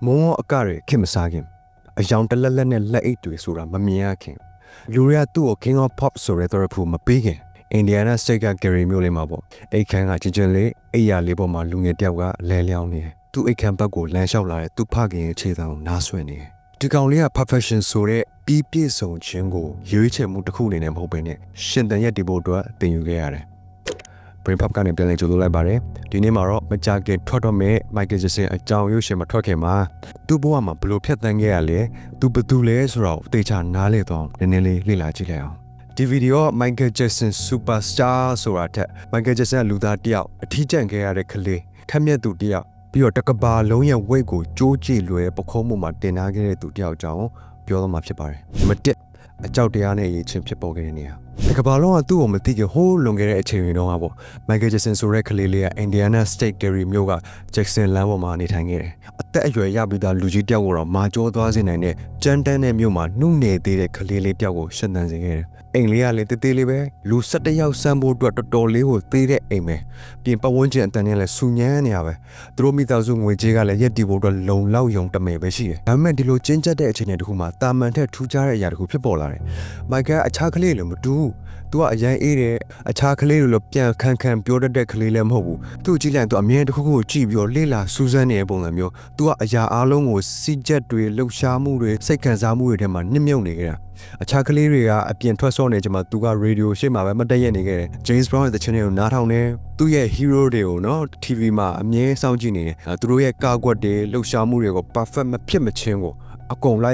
မောအကရခင်မစားခင်အယောင်တလက်လက်နဲ့လက်အိတ်တွေဆိုတာမမြင်ရခင်လူတွေကသူ့ကို King of Pop ဆိုတဲ့တော်ဖူမပေးခင်အင်ဒီယာနာစတိတ်ကဂရီမျိုးလေးမှာပေါ့အိတ်ခမ်းကချင်းလေးအိယာလေးပေါ်မှာလူငယ်တယောက်ကလဲလျောင်းနေတယ်သူ့အိတ်ခမ်းဘက်ကိုလမ်းလျှောက်လာတဲ့သူ့ဖခင်ရဲ့ခြေထောက်နားဆွဲနေတယ်ဒီကောင်လေးက profession ဆိုတဲ့ပြီးပြည့်စုံခြင်းကိုရွေးချယ်မှုတစ်ခုအနေနဲ့မဟုတ်ဘဲနဲ့ရှင်တန်ရက်ဒီဖို့အတွက်တင်ယူခဲ့ရတယ်Brain Pop ကနေပြန်လည်ကြိုဆိုလိုက်ပါတယ်ဒီနေ့မှာတော့မကြခင်ထွက်တော့မဲ့ Michael Jackson အကြောင်းရုပ်ရှင်မထွက်ခင်မှာသူ့ဘဝမှာဘယ်လိုဖြတ်သန်းခဲ့ရလဲသူဘယ်သူလဲဆိုတော့တေချာနားလေတော့နည်းနည်းလေးလေ့လာကြည့်လိုက်အောင်ဒီဗီဒီယိုက Michael Jackson Superstar ဆိုတာထက် Michael Jackson လူသားတစ်ယောက်အထီးကျန်ခဲ့ရတဲ့ကလေးထက်မြက်သူတစ်ယောက်ပြီးတော့တကဘာလုံးရဲ့ weight ကိုကြိုးကြည့်လွယ်ပခုံးမှုမှာတင်ထားခဲ့တဲ့သူတစ်ယောက်ကြောင့်ပြောတော့မှာဖြစ်ပါတယ်မတက်အကြောက်တရားနဲ့ရေးချင်းဖြစ်ပေါ်ခဲ့တဲ့နေရာဒီကဘာလုံးကသူ့ကိုမသိကြဟိုးလွန်ခဲ့တဲ့အချိန်တွေတုန်းကပေါ့ Michael Jackson ဆိုတဲ့ကလေးလေးက Indiana State Gary မြို့က Jackson လမ်းပေါ်မှာနေထိုင်ခဲ့တယ်အသက်အရွယ်ရပြီးသားလူကြီးတယောက်ကိုတော့မာကျောသွားစေနိုင်တဲ့ကြမ်းတမ်းတဲ့မြို့မှာနှုတ်နေသေးတဲ့ကလေးလေးတယောက်ကိုရှင်းသန်စေခဲ့တယ်အိမ်လေးကလည်းတေးသေးလေးပဲလူ17ယောက်စမ်းဖို့အတွက်တော်တော်လေးကိုသေးတဲ့အိမ်ပဲပြင်ပဝန်းကျင်အတန်နဲ့လည်းစူညမ်းနေရပဲသူတို့မိသားစုငွေကြေးကလည်းရက်တီဖို့အတွက်လုံလောက်ယုံတမယ်ပဲရှိတယ်ဒါပေမဲ့ဒီလိုကျဉ်းကျပ်တဲ့အချိန်တွေတခုမှတာမန်ထက်ထူးခြားတဲ့အရာတခုဖြစ်ပေါ်လာတယ်မိုက်ကအခြားကလေးလိုမတူဘူးသူကအရန်အေးတယ်အခြားကလေးလိုပြန်ခန့်ပြောတတ်တဲ့ကလေးလည်းမဟုတ်ဘူးသူ့ကြည့်လိုက်သူအမြင်တစ်ခုခုကိုကြည့်ပြီးတော့လေ့လာစူးစမ်းနေတဲ့ပုံစံမျိုးသူကအရာအလုံးကိုစီချက်တွေလှုပ်ရှားမှုတွေစိတ်ခံစားမှုတွေထဲမှာနှိမ့်မြုပ်နေကြတာအခြားကလေးတွေကအပြင်ထွက်ဆော့နေကြမှာသူကရေဒီယိုရှေ့မှာပဲမတက်ရက်နေခဲ့တယ် James Brown ရဲ့တခြင်းတွေကိုနားထောင်နေသူ့ရဲ့ hero တွေကိုနော် TV မှာအမြဲစောင့်ကြည့်နေတယ်သူတို့ရဲ့ကာကွက်တွေလှုပ်ရှားမှုတွေကို perfect မဖြစ်မချင်းကိုအကုန်လို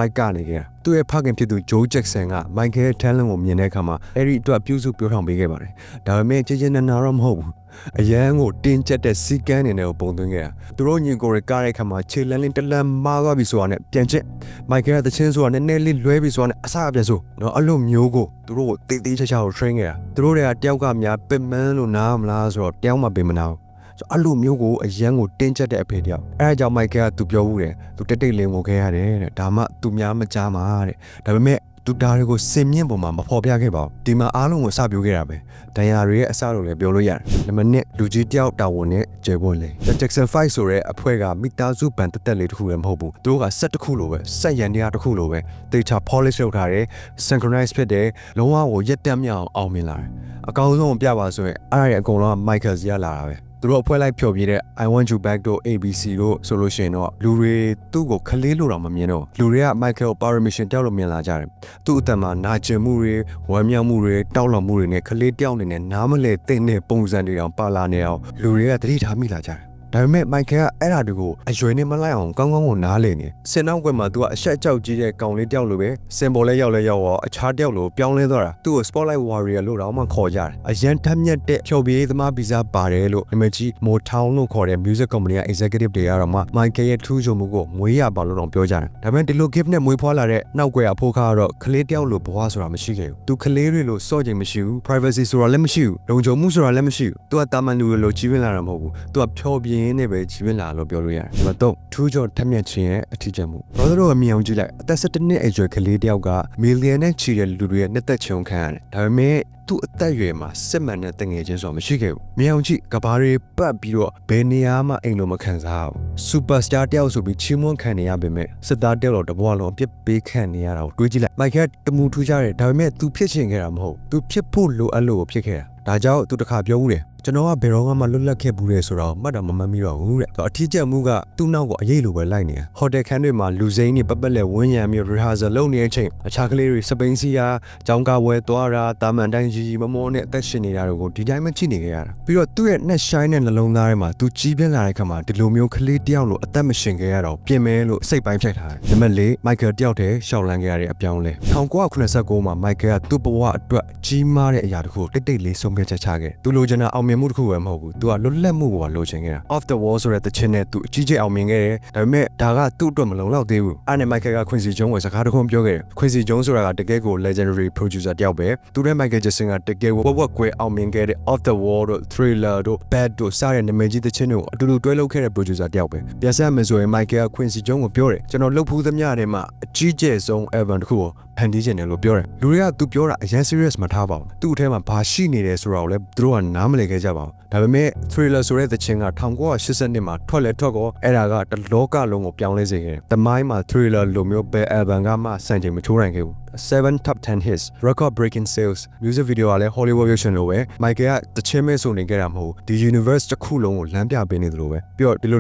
က်ကနေခဲ့တာသူ့ရဲ့ဖခင်ဖြစ်သူ Joe Jackson က Michael ရဲ့ talent ကိုမြင်တဲ့အခါမှာအဲ့ဒီအတွက်ပြုစုပြောထောင်ပေးခဲ့ပါတယ်ဒါပေမဲ့ချင်းနာနာတော့မဟုတ်ဘူးအရန်ကိုတင်းကျပ်တဲ့စီကန်းနေတယ်ကိုပုံသွင်းခဲ့တာသူတို့ညီကိုတွေကားတဲ့ခါမှာခြေလန်းလေးတလန်းမားသွားပြီဆိုတာနဲ့ပြန်ချက် Michael ကတချင်းဆိုတာနည်းနည်းလေးလွဲပြီဆိုတာနဲ့အစားပြန်ဆိုနော်အဲ့လိုမျိုးကိုသူတို့ကိုတေးသေးချာချာကို train ခဲ့တာသူတို့တွေကတယောက်ကများပင်မန်းလို့နားမလားဆိုတော့တယောက်မှပင်မနာဘူးအဲ့လိုမျိုးကိုအရန်ကိုတင်းကျပ်တဲ့အဖေတယောက်အဲဒါကြောင့် Michael ကသူပြောဘူးတယ်သူတိတ်လင်းကိုခဲ့ရတယ်တဲ့ဒါမှသူများမကြားမှာတဲ့ဒါပေမဲ့သူဒါတွေကိုစင်မြင့်ပေါ်မှာမဖော်ပြခဲ့ပါဘူးဒီမှာအားလုံးကိုစပြောခဲ့တာပဲဒဏ်ရာတွေရဲ့အစလို့လည်းပြောလို့ရတယ်နံပါတ်1လူကြီးတယောက်တာဝန်နဲ့ကျေပွင့်လေ Jackson 5ဆိုတဲ့အဖွဲ့ကမိသားစုဘန်တက်လေးတစ်ခုလည်းမဟုတ်ဘူးသူတို့ကဆက်တစ်ခုလိုပဲဆက်ရန်တရားတစ်ခုလိုပဲတေချာ polish လုပ်ထားတယ် synchronize ဖြစ်တယ်လုံးဝကိုရက်တက်မြောက်အောင်မြင်လာတယ်အကောင်းဆုံးပြပါဆိုရင်အဲ့ဒါရဲ့အကုန်လုံးက Michael စီကလာတာပဲသူတို့အဖွဲ့လိုက်ဖြော်ပြတဲ့ I want you back တို့ ABC တို့ဆိုလို့ရှိရင်တော့လူတွေသူ့ကိုခလေးလို့တော့မမြင်တော့လူတွေက Michael Permission တောက်လို့မြင်လာကြတယ်သူ့အတန်မှာနာကျင်မှုတွေဝမ်းမြောက်မှုတွေတောက်လောင်မှုတွေနဲ့ခလေးတောက်နေတဲ့နားမလဲသိတဲ့ပုံစံတွေအောင်ပါလာနေအောင်လူတွေကသတိထားမိလာကြတယ်ဒါပေမဲ့ Michael ကအဲ့ဓာတွေကိုအရွယ်နဲ့မလိုက်အောင်ကောင်းကောင်းကိုနားလည်နေစင်နောက်ကွယ်မှာသူကအဆက်ကြောက်ကြီးတဲ့ကောင်လေးတယောက်လိုပဲစင်ပေါ်လဲရောက်ရောအခြားတယောက်လိုပြောင်းလဲသွားတာသူ့ကို Spotlight Warrior လို့တော့မှခေါ်ကြတယ်အရန်ထက်မြက်တဲ့ဖြော်ပြရေးသမားဗီဇပါတယ်လို့နာမည်ကြီး Motown လို့ခေါ်တဲ့ music company က executive တွေကတော့မှ Michael ရဲ့ထူးချွန်မှုကိုမွေးရပါလို့တော့ပြောကြတယ်ဒါပေမဲ့ဒီလို gift နဲ့မွေးဖွားလာတဲ့နောက်ကွယ်အဖိုးခါကတော့ကလေးတယောက်လိုဘဝဆိုတာမရှိခဲ့ဘူးသူကလေးတွေလိုစော့ချိန်မရှိဘူး privacy ဆိုတာလည်းမရှိဘူးလုံခြုံမှုဆိုတာလည်းမရှိဘူးသူကတာမန်လူလိုကြီးဝင်လာတာမဟုတ်ဘူးသူကဖြော်ပြင်းနေပဲကြီးဝင်လာလို့ပြောလို့ရတယ်။ဘာတော့ထူးချော်ထက်မြက်ခြင်းရဲ့အထီးကျန်မှု။ဘာလို့အမြင်အောင်ကြည့်လိုက်အသက်17နှစ်အရွယ်ကလေးတယောက်ကမီလီယံနဲ့ချီတဲ့လူတွေရဲ့နှစ်သက်ချုံခံရတယ်။ဒါပေမဲ့သူ့အသက်အရွယ်မှာစစ်မှန်တဲ့တငယ်ချင်းဆိုတာမရှိခဲ့ဘူး။မြင်အောင်ကြည့်ကဘာတွေပတ်ပြီးတော့ဘယ်နေရာမှအိမ်လိုမခံစားဘူး။ Superstar တယောက်ဆိုပြီးချီးမွမ်းခံနေရပေမဲ့စစ်သားတယောက်တော့တဘွားလုံးအပြစ်ပေးခံနေရတာကိုတွေးကြည့်လိုက်။ Michael တမူထူးခြားတယ်ဒါပေမဲ့ तू ဖြစ်ချင်ခဲ့တာမဟုတ်။ तू ဖြစ်ဖို့လိုအပ်လို့ဖြစ်ခဲ့တာ။ဒါကြောင့် तू တခါပြောဦးတယ်ကျွန်တော်ကဘယ်တော့မှလွတ်လပ်ခဲ့ဘူးလေဆိုတော့မှတ်တာမမှတ်မိတော့ဘူးတဲ့အထီးကျန်မှုကသူ့နောက်ကိုအရေးလိုပဲလိုက်နေတာဟိုတယ်ခန်းတွေမှာလူစိမ်းတွေပတ်လက်ဝန်းရံပြီး rehearsal လုပ်နေတဲ့အချိန်အခြားကလေးတွေစပိန်စီယာကြောင်းကားဝဲသွားတာတာမန်တိုင်းကြီးမမောနဲ့အသက်ရှင်နေတာတွေကိုဒီတိုင်းမှကြည့်နေကြရတာပြီးတော့သူ့ရဲ့ net shine နဲ့နှလုံးသားထဲမှာသူကြီးပြင်းလာတဲ့ခါမှာဒီလိုမျိုးကလေးတယောက်လိုအသက်မရှင်ခဲ့ရတော့ပြင်မဲလို့စိတ်ပိုင်းဖြတ်ထားတယ်နံပါတ်4 Michael တယောက်တည်းရှောက်လန်းခဲ့ရတဲ့အပြောင်းလဲ1989မှာ Michael ကသူ့ဘဝအတွက်ကြီးမားတဲ့အရာတခုတိတ်လေးဆုံးဖြတ်ချက်ချခဲ့သူလိုချင်တဲ့အောင်မြင်မှုတစ်ခုပဲမဟုတ်ဘူးသူကလွတ်လပ်မှုကိုလိုချင်ခဲ့တာ off the wall ဆိုတဲ့တခြင်းနဲ့သူအကြီးကျယ်အောင်မြင်ခဲ့တယ်ဒါပေမဲ့ဒါကသူ့အတွက်မလုံလောက်သေးဘူးအဲ့နဲ့ Michael က Quincy Jones ကိုစကားတစ်ခုပြောခဲ့တယ် Quincy Jones ဆိုတာကတကယ်ကို legendary producer တယောက်ပဲသူနဲ့ Michael Jackson ကတကယ်ဝက်ကွဲအောင်မြင်ခဲ့တဲ့ off the wall တို့ thriller တို့ bad တို့စတဲ့နာမည်ကြီးတခြင်းတွေကိုအတူတူတွဲလုပ်ခဲ့တဲ့ producer တယောက်ပဲပြန်ဆက်မယ်ဆိုရင် Michael က Quincy Jones ကိုပြောတယ်ကျွန်တော်လုပ်ဖူးသမျှထဲမှာအကြီးကျယ်ဆုံး album တစ်ခုကို ဖန်တီးခြင်းတယ်လို့ပြောတယ်လူတွေကသူပြောတာအရင် serious မထားပါဘူးသူ့အထဲမှာဘာရှိနေတယ်ဆိုတာကိုလည်းသူတို့ကနားမလည်ခဲ့ကြပါဘူးဒါပေမဲ့ thriller ဆိုတဲ့သချင်းက1982မှာထွက်လဲထွက်ကောအဲ့ဒါကတလောကလုံးကိုပြောင်းလဲစေခဲ့တယ်။တမိုင်းမှာ thriller လိုမျိုးပဲ album ကမှစံချိန်မထိုးနိုင်ခဲ့ဘူး။ 7 top 10 hits record breaking sales music video ကလည်း Hollywood version လိုပဲ Michael ကတချင်းမဲဆိုနေခဲ့တာမဟုတ်ဒီ universe တစ်ခုလုံးကိုလမ်းပြပေးနေသလိုပဲပြီးတော့ဒီလို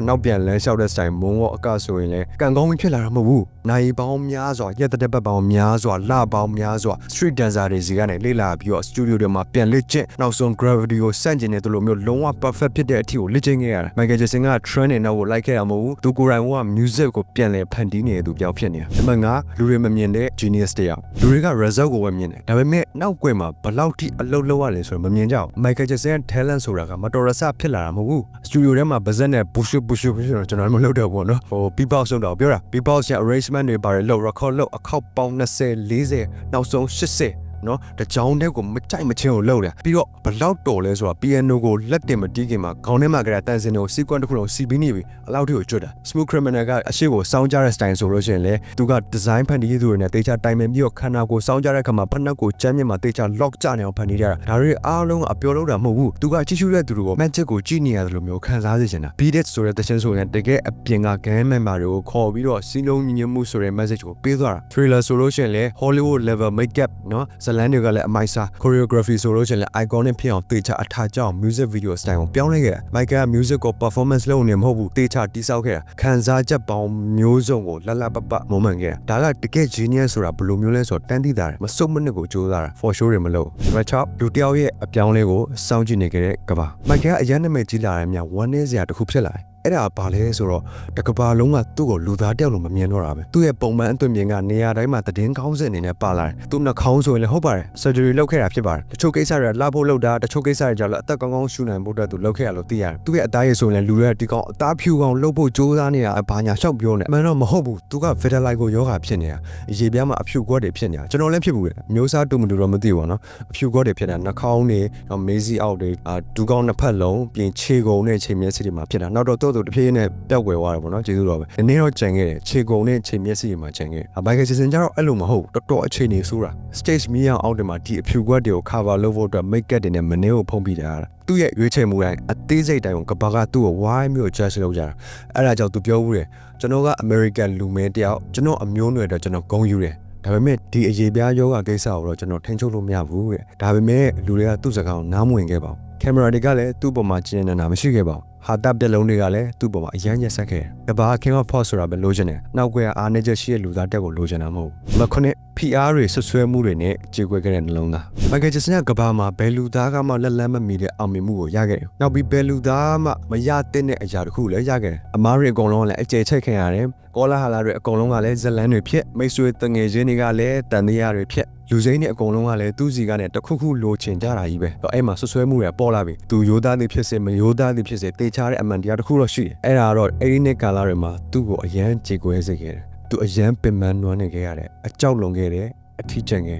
နောက်ပြန်လမ်းလျှောက်တဲ့ style မုံဝအကဆိုရင်လည်းကံကောင်းဖြစ်လာတာမဟုတ်ဘူး။နိုင်ပေါင်းများစွာရက်တဲ့ပတ်ပေါင်းများစွာလပေါင်းများစွာ street dancer တွေစီကနေလေ့လာပြီးတော့ studio တွေမှာပြန်လေ့ကျင့်နောက်ဆုံး gravity ကိုစန့်ကျင်နေသလိုမျိုးလုံးဝ perfect ဖြစ်တဲ့အထီကိုလေ့ကျင့်ခဲ့ရတာ Michael Jackson က trend နဲ့နောက်ကိုလိုက်ခဲ့ရမဟုတ်ဘူးသူကိုယ်တိုင်က music ကိုပြန်လည်ဖန်တီးနေတဲ့သူပြောင်းဖြစ်နေတာ။နံပါတ်5လူတွေမမြင်တဲ့ genius တရားလူတွေက result ကိုပဲမြင်တယ်ဒါပေမဲ့နောက်ကွယ်မှာဘလောက်ထိအလုပ်လုပ်ရလဲဆိုတော့မမြင်ကြဘူး Michael Jackson ရဲ့ talent ဆိုတာကမတော်ရဆဖြစ်လာတာမဟုတ်ဘူး studio ထဲမှာပါဇက်နဲ့ push ကျွန်တော်မလုပ်တော့ဘူးနော်ဟို beatbox လုပ်တော့ပြောတာ beatbox ရဲ့ arrangement တွေပါတယ်လို့ record လုပ်အခောက်ပေါင်း20 40နောက်ဆုံး80နော်တကြောင်တဲ့ကိုမကြိုက်မချင်းကိုလှုပ်တယ်ပြီးတော့ဘလောက်တော်လဲဆိုတာ piano ကိုလက်တင်မတီးခင်မှာခေါင်းထဲမှာကတည်းကတန်စင်ကို sequence တစ်ခုလုံးစီးပြီးနေပြီအလောက်ထိကိုကျွတ်တာ smooth criminal ကအရှိကိုစောင်းကြတဲ့ style ဆိုလို့ရှိရင်လေသူက design ဖန်တီးသူတွေနဲ့တေချာတိုင်ပင်ပြီးတော့ခန္ဓာကိုစောင်းကြတဲ့အခါမှာဖက်နှက်ကိုကြမ်းမြင့်မှာတေချာ lock ကြနေအောင်ဖန်တီးကြတာဒါတွေအားလုံးအပျော်လို့တာမဟုတ်ဘူးသူကကြည့်ရှုတဲ့သူတွေကို magic ကိုကြည့်နေရတယ်လို့မျိုးခံစားစေချင်တာ beat it ဆိုတဲ့တခြင်းဆိုရင်တကယ်အပြင်က game member တွေကိုခေါ်ပြီးတော့စီးလုံးညီညွတ်မှုဆိုတဲ့ message ကိုပေးသွားတာ thriller ဆိုလို့ရှိရင်လေ Hollywood level makeup နော်ဇလန်တွေကလည်းအမိုက်choreography ဆိုလို့ရှိရင်လည်း iconic ဖြစ်အောင်တေချာအထာကြောင့် music video style ကိုပြောင်းလဲခဲ့တာ Michael က music ကို performance လုပ်နေမဟုတ်ဘူးတေချာတိဆောက်ခဲ့တာခံစားချက်ပေါင်းမျိုးစုံကိုလလပပ moment ခဲ့တာဒါကတကယ် genius ဆိုတာဘယ်လိုမျိုးလဲဆိုတော့တန်းသိတာတယ်မစုံမနစ်ကိုကြိုးစားတာ for sure တွေမလုပ်ဘူး 6လူတယောက်ရဲ့အပြောင်းလဲကိုစောင့်ကြည့်နေခဲ့တဲ့ကဘာ Michael ကအရန်နာမည်ကြီးလာတဲ့မြတ်1နေ့စရာတစ်ခုဖြစ်လာတယ်အဲ့ဒါဘာလဲဆိုတော့တကဘာလုံးကသူ့ကိုလူသားတယောက်လိုမမြင်တော့တာပဲသူ့ရဲ့ပုံမှန်အသွင်ပြင်ကနေရာတိုင်းမှာတည်င်းကောင်းစစ်အနေနဲ့ပါလာတယ်သူ့နှာခေါင်းဆိုရင်လည်းဟုတ်ပါတယ် surgery လုပ်ခဲ့တာဖြစ်ပါတယ်တချို့ကိစ္စတွေလှဖို့လုပ်တာတချို့ကိစ္စတွေကြောင့်လည်းအသက်ကောင်းကောင်းရှူနိုင်ဖို့အတွက်သူလုပ်ခဲ့ရလို့သိရတယ်သူ့ရဲ့အသားရည်ဆိုရင်လည်းလူတွေကဒီကောင်အသားဖြူကောင်လုပ်ဖို့ကြိုးစားနေတာဘာညာရှောက်ပြောနေအမှန်တော့မဟုတ်ဘူးသူက vitiligo ယောဂဖြစ်နေတာရေပြားမှာအဖြူကွက်တွေဖြစ်နေတာကျွန်တော်လည်းဖြစ်ဘူးလေမျိုးစားတူမတူတော့မသိဘူးပေါ့နော်အဖြူကွက်တွေဖြစ်နေတာနှာခေါင်းတွေမေးစီအောက်တွေဒူးကောင်းနှစ်ဖက်လုံးပြင်ခြေကုံနဲ့ခြေမျက်စိတွေမှာဖြစ်တာနောက်တော့တဖြည်းနဲ့ပြောက်ွယ်သွားတယ်ပေါ့နော်ကျေးဇူးတော်ပဲဒီနေ့တော့ကြံခဲ့တယ်ခြေကုံနဲ့ခြေမျက်စိတွေမှာကြံခဲ့ဘိုင်ကယ်ဂျက်ဆန်ကျတော့အဲ့လိုမဟုတ်တော်တော်အခြေအနေဆိုးတာ stage မီးအောင်အောက်တွေမှာဒီအဖြူကွက်တွေကို cover လုပ်ဖို့အတွက် make up တွေနဲ့မနှဲကိုဖုံးပြီးတာသူ့ရဲ့ရွေးချယ်မှုတိုင်းအသေးစိတ်တိုင်းကိုကဘာကသူ့ကိုဝိုင်းမျိုး judge လုပ်ကြတာအဲ့ဒါကြောင့်သူပြောဘူးတယ်ကျွန်တော်က American လူမဲတယောက်ကျွန်တော်အမျိုးနွယ်တော့ကျွန်တော်ဂုဏ်ယူတယ်ဒါပေမဲ့ဒီအရေးပြားယောဂကိစ္စကိုတော့ကျွန်တော်ထိန်းချုပ်လို့မရဘူးတဲ့ဒါပေမဲ့လူတွေကသူ့စကားကိုနားမဝင်ခဲ့ပါဘူးကင်မရာတွေကလည်းသူ့ပေါ်မှာကျင်းနေတာမရှိခဲ့ပါဘူးဟာတပ်ပြက်လုံးတွေကလည်းသူ့ပေါ်မှာအရန်ရက်ဆက်ခဲ့တယ်ကဘာ King of Pop ဆိုတာပဲလိုချင်တယ်နောက်ကွယ်အားနေချက်ရှိတဲ့လူသားတက်ကိုလိုချင်တာမဟုတ်ဘူးမခုနှစ် PR တွေဆွဆွဲမှုတွေနဲ့ကြေကွဲခဲ့တဲ့နှလုံးသား Michael Jackson ကကဘာမှာဘယ်လူသားကမှလက်လန်းမမီတဲ့အောင်မြင်မှုကိုရခဲ့တယ်နောက်ပြီးဘယ်လူသားမှမရတဲ့အရာတစ်ခုလည်းရခဲ့တယ်အမားတွေအကုန်လုံးကလည်းအကျယ်ချက်ခင်ရတယ်ကောလာဟာလာတွေအကုန်လုံးကလည်းဇလန်းတွေဖြစ်မိတ်ဆွေတငယ်ချင်းတွေကလည်းတန်တရားတွေဖြစ်လူစိမ်းတွေအကုန်လုံးကလည်းသူ့စီကနေတခုခုလိုချင်ကြတာကြီးပဲတော့အဲ့မှာဆွဆွဲမှုတွေပေါ်လာပြီသူရိုးသားသည်ဖြစ်စေမရိုးသားသည်ဖြစ်စေတေချာတဲ့အမှန်တရားတစ်ခုတော့ရှိတယ်အဲ့ဒါတော့အဲ့ဒီနှစ်ကာလတွေမှာသူ့ကိုအရန်ကြေကွဲစေခဲ့တယ်သူအရန်ပင်ပန်းနွမ်းနေခဲ့ရတယ်အကြောက်လွန်ခဲ့တယ်အထီးကျန်ခဲ့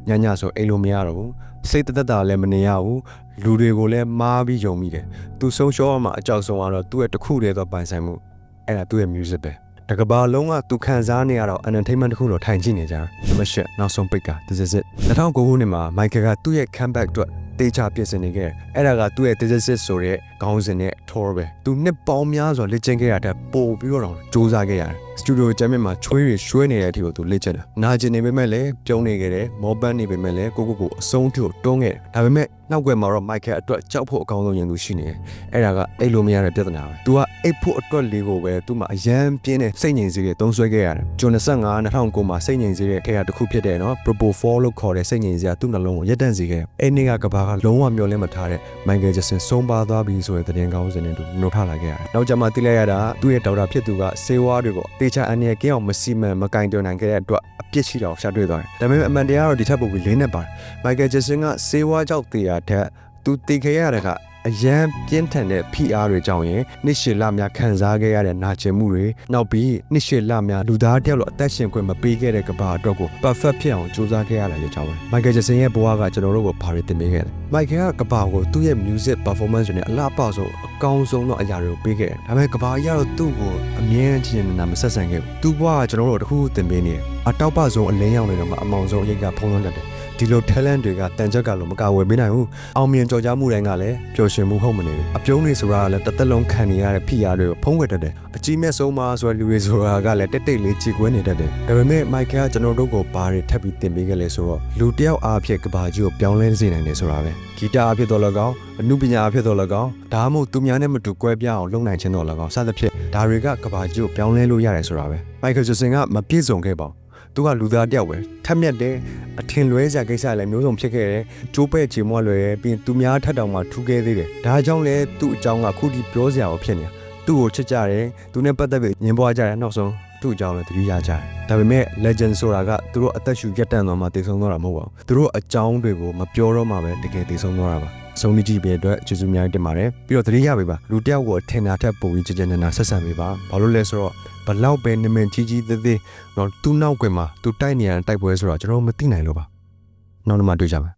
တယ်ညဆိုအိမ်လိုမရတော့ဘူးစိတ်သက်သာလည်းမနေရဘူးလူတွေကိုလည်းမားပြီးယုံမိတယ်သူဆုံးရှုံးမှာအကြောက်ဆုံးကတော့သူ့ရဲ့တစ်ခုတည်းသောပိုင်ဆိုင်မှုအဲ့ဒါသူ့ရဲ့ music ပဲတကဘာလုံးကသူခံစားနေရတော့ entertainment တစ်ခုတော့ထိုင်ကြည့်နေကြတယ်။မရှိနောက်ဆုံးပိတ်က This is it 2009ခုနှစ်မှာ Michael ကသူ့ရဲ့ comeback အတွက်တေချာပြင်ဆင်နေခဲ့တယ်။အဲ့ဒါကသူ့ရဲ့ This is it ဆိုတဲ့ခေါင်းစဉ်နဲ့ tour ပဲ။သူနှစ်ပေါင်းများစွာလေ့ကျင့်ခဲ့ရတဲ့ပို့ပြီးတော့စူးစမ်းခဲ့ရတယ်။ စတူဒီယိုကျမ်းမြင့်မှာချွေးတွေရွှဲနေတဲ့အထိကိုသူလေ့ကျင့်တာ။နာကျင်နေပေမဲ့လည်းပြုံးနေခဲ့တယ်။မောပန်းနေပေမဲ့လည်းကိုအဆုံးထိကိုတွန်းခဲ့တယ်။ဒါပေမဲ့နောက်ွယ်မှာတော့ Michael အတွက်ကြောက်ဖို့အကောင်းဆုံးရင်သူရှိနေတယ်။အဲ့ဒါကအိတ်လို့မရတဲ့ပြဿနာပဲ။ तू ကအိတ်ဖို့အတွက်လေးကိုပဲသူ့မှာအယမ်းပြင်းတဲ့စိတ်ငြိမ်စေတဲ့သုံးဆွဲခဲ့ရတယ်။ဂျွန်25 2009မှာစိတ်ငြိမ်စေတဲ့ခေတ်တစ်ခုဖြစ်တဲ့နော် Propofol လို့ခေါ်တဲ့စိတ်ငြိမ်စေတာသူ့နှလုံးကိုရက်တန့်စေခဲ့။အဲ့နေ့ကကဘာကလုံးဝမျောလင့်မထားတဲ့ Michael Jackson ဆုံးပါသွားပြီဆိုတဲ့သတင်းကောင်းစင်နဲ့သူနှုတ်ထလာခဲ့ရတယ်။နောက်ကြမှာသိလိုက်ရတာသူ့ရဲ့ဒေါက်တာဖြစ်သူကဆေးဝါးတွေကိုတေချာအနေနဲ့ကင်းအောင်မစီမံမကင်တွယ်နိုင်ခဲ့တဲ့အတွက်အပြစ်ရှိတာကိုရှာတွေ့သွားတယ်။ဒါပေမဲ့အမှန်တရားတော့ဒီထက်ပိုပြီးလေးနဲ့ပါတယ်။ Michael Jackson ကဆေးဝါးကြောင့်တေရတဲ့သူတည်ခဲ့ရတဲ့က အရန်ပြင်းထန်တဲ့ဖိအားတွေကြောင့်ရင်နှစ်ရှည်လများခံစားခဲ့ရတဲ့နာကျင်မှုတွေနောက်ပြီးနှစ်ရှည်လများလူသားတယောက်လိုအသက်ရှင်ခွင့်မပေးခဲ့တဲ့ကဘာအတွက်ကို perfect ဖြစ်အောင်ကြိုးစားခဲ့ရတာကြောင့်ပဲ Michael Jackson ရဲ့ဘဝကကျွန်တော်တို့ကိုဘာတွေသင်ပေးခဲ့လဲ Michael ကကဘာကိုသူ့ရဲ့ music performance တွေနဲ့အလားအပဆုံးအကောင်းဆုံးသောအရာတွေကိုပေးခဲ့တယ်ဒါပေမဲ့ကဘာကြီးကတော့သူ့ကိုအမြဲချင်နေတာမဆက်ဆံခဲ့ဘူးသူ့ဘဝကကျွန်တော်တို့တခုခုသင်ပေးနေတယ်အတောက်ပဆုံးအလင်းရောင်တွေတော့မှအမောင်ဆုံးအရေးကဖုံးလွှမ်းတတ်တယ်ဒီလို talent တွေကတန်ကြက်ကလို့မကာဝယ်ပေးနိုင်ဘူးအောင်မြင်ကြော်ကြားမှုတိုင်းကလည်းပျော်ရွှင်မှုဟုတ်မနေဘူးအပြုံးတွေဆိုတာကလည်းတစ်သက်လုံးခံနေရတဲ့ဖိအားတွေကိုဖုံးကွယ်တတ်တယ်အကြီးမဲ့ဆုံးမဆိုတဲ့လူတွေဆိုတာကလည်းတိတ်လေးကြည်ကွဲနေတတ်တယ်ဒါပေမဲ့ Michael ကကျွန်တော်တို့ကိုဘာတွေထပ်ပြီးသင်ပေးခဲ့လဲဆိုတော့လူတစ်ယောက်အားဖြင့်ကဘာကြီးကိုပြောင်းလဲစေနိုင်တယ်ဆိုတာပဲဂီတအားဖြင့်တော့လည်းကောင်းအမှုပညာအားဖြင့်တော့လည်းကောင်းဒါမှမဟုတ်သူများနဲ့မတူကွဲပြားအောင်လုပ်နိုင်ခြင်းတော့လည်းကောင်းစသဖြင့်ဒါတွေကကဘာကြီးကိုပြောင်းလဲလို့ရတယ်ဆိုတာပဲ Michael Jackson ကမပြည့်စုံခဲ့ပါဘူးသူကလူသားတယောက်ပဲထက်မြက်တဲ့အထင်လွဲစရာကိစ္စလည်းမျိုးစုံဖြစ်ခဲ့တယ်ကျိုးပဲ့ချေမွလွယ်တယ်ပြီးရင်သူများထက်တောင်မှထူးခဲ့သေးတယ်ဒါကြောင့်လဲသူ့အကြောင်းကခုထိပြောစရာဖြစ်နေတာသူ့ကိုချစ်ကြတယ်သူနဲ့ပတ်သက်ပြီးညင်ပွားကြတယ်နောက်ဆုံးသူ့အကြောင်းလည်းသတိရကြတယ်ဒါပေမဲ့ legend ဆိုတာကသူတို့အသက်ရှူရက်တန့်သွားမှတည်ဆုံသွားတာမဟုတ်ပါဘူးသူတို့အကြောင်းတွေကိုမပြောတော့မှပဲတကယ်တည်ဆုံသွားတာပါဆုံးဖြတ်ကြည့်ပေးတဲ့အတွက်ကျေးဇူးများတင်ပါတယ်ပြီးတော့သတိရပေးပါလူတယောက်ကိုထင်တာထက်ပိုပြီးကြည်ကြည်နနာဆက်ဆံပေးပါဘာလို့လဲဆိုတော့ဘလောက်ပဲနမင်ကြီးကြီးသေးသေးတော့သူ့နောက်ကွယ်မှာသူတိုက်နေရတဲ့တိုက်ပွဲဆိုတော့ကျွန်တော်မသိနိုင်လို့ပါနောက်တစ်မှတွေ့ကြမယ်